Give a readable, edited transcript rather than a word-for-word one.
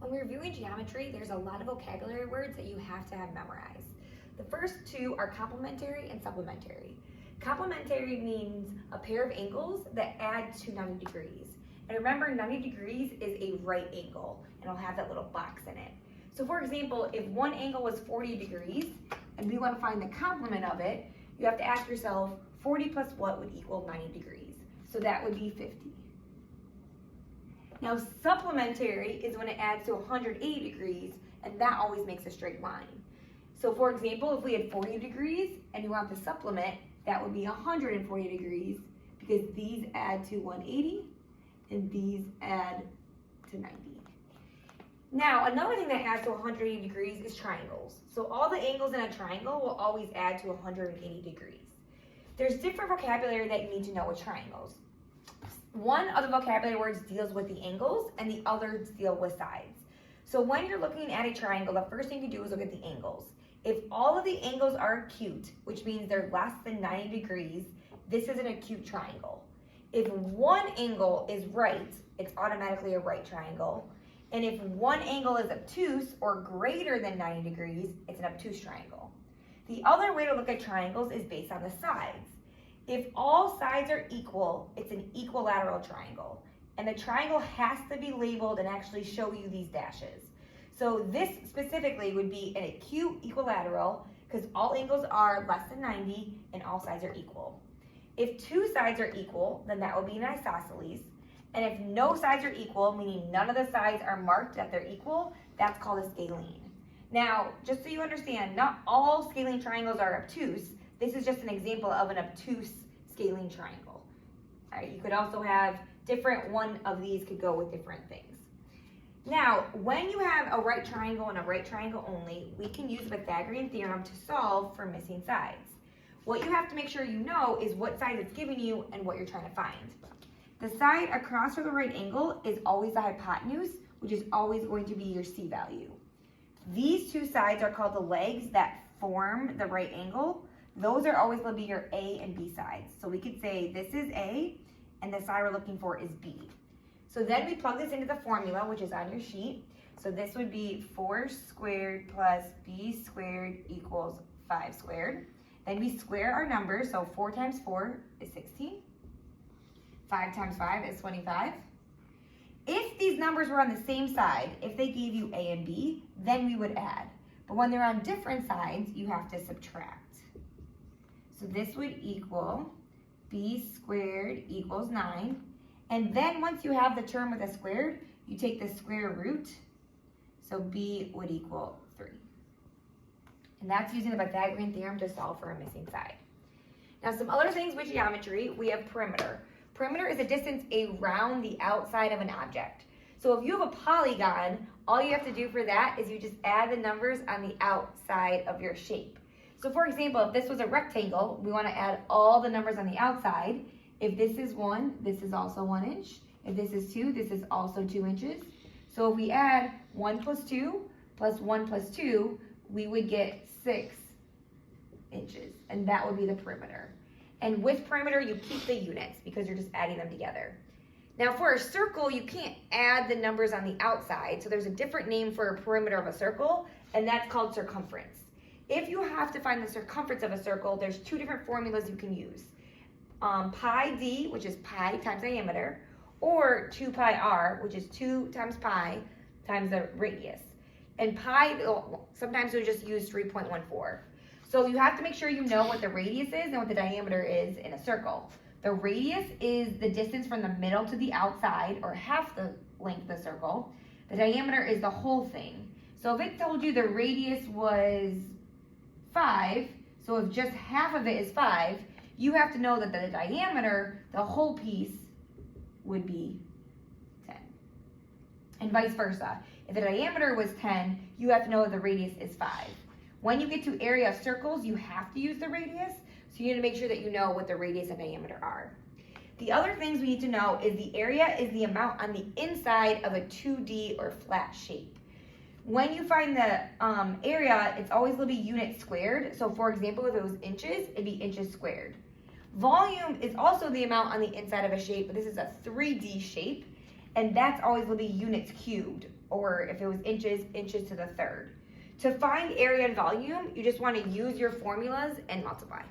When we're reviewing geometry, there's a lot of vocabulary words that you have to have memorized. The first two are complementary and supplementary. Complementary means a pair of angles that add to 90 degrees. And remember, 90 degrees is a right angle, and it'll have that little box in it. So for example, if one angle was 40 degrees, and we want to find the complement of it, you have to ask yourself, 40 plus what would equal 90 degrees? So that would be 50. Now, supplementary is when it adds to 180 degrees, and that always makes a straight line. So for example, if we had 40 degrees and you want the supplement, that would be 140 degrees because these add to 180 and these add to 90. Now, another thing that adds to 180 degrees is triangles. So all the angles in a triangle will always add to 180 degrees. There's different vocabulary that you need to know with triangles. One of the vocabulary words deals with the angles and the others deal with sides. So when you're looking at a triangle, the first thing you do is look at the angles. If all of the angles are acute, which means they're less than 90 degrees, this is an acute triangle. If one angle is right, it's automatically a right triangle. And if one angle is obtuse or greater than 90 degrees, it's an obtuse triangle. The other way to look at triangles is based on the sides. If all sides are equal, it's an equilateral triangle. And the triangle has to be labeled and actually show you these dashes. So this specifically would be an acute equilateral because all angles are less than 90 and all sides are equal. If two sides are equal, then that would be an isosceles. And if no sides are equal, meaning none of the sides are marked that they're equal, that's called a scalene. Now, just so you understand, not all scalene triangles are obtuse. This is just an example of an obtuse scalene triangle. All right, you could also have one of these could go with different things. Now, when you have a right triangle and a right triangle only, we can use the Pythagorean theorem to solve for missing sides. What you have to make sure you know is what side it's giving you and what you're trying to find. The side across from the right angle is always the hypotenuse, which is always going to be your C value. These two sides are called the legs that form the right angle. Those are always going to be your A and B sides. So we could say this is A, and the side we're looking for is B. So then we plug this into the formula, which is on your sheet. So this would be 4 squared plus B squared equals 5 squared. Then we square our numbers, so 4 times 4 is 16. 5 times 5 is 25. If these numbers were on the same side, if they gave you A and B, then we would add. But when they're on different sides, you have to subtract. So this would equal B squared equals 9. And then once you have the term with a squared, you take the square root. So B would equal 3. And that's using the Pythagorean theorem to solve for a missing side. Now, some other things with geometry, we have perimeter. Perimeter is a distance around the outside of an object. So if you have a polygon, all you have to do for that is you just add the numbers on the outside of your shape. So for example, if this was a rectangle, we want to add all the numbers on the outside. If this is 1, this is also 1 inch. If this is 2, this is also 2 inches. So if we add 1 plus 2 plus 1 plus 2, we would get 6 inches, and that would be the perimeter. And with perimeter, you keep the units because you're just adding them together. Now for a circle, you can't add the numbers on the outside, so there's a different name for a perimeter of a circle, and that's called circumference. If you have to find the circumference of a circle, there's 2 different formulas you can use. Pi d, which is pi times diameter, or 2 pi r, which is 2 times pi times the radius. And pi, sometimes we just use 3.14. So you have to make sure you know what the radius is and what the diameter is in a circle. The radius is the distance from the middle to the outside, or half the length of the circle. The diameter is the whole thing. So if it told you the radius was 5, so if just half of it is 5, you have to know that the diameter, the whole piece, would be 10. And vice versa. If the diameter was 10, you have to know that the radius is 5. When you get to area of circles, you have to use the radius, so you need to make sure that you know what the radius and diameter are. The other things we need to know is the area is the amount on the inside of a 2D or flat shape. When you find the area, it's always going to be units squared. So for example, if it was inches, it'd be inches squared. Volume is also the amount on the inside of a shape, but this is a 3D shape, and that's always going to be units cubed, or if it was inches, inches to the third. To find area and volume, you just want to use your formulas and multiply.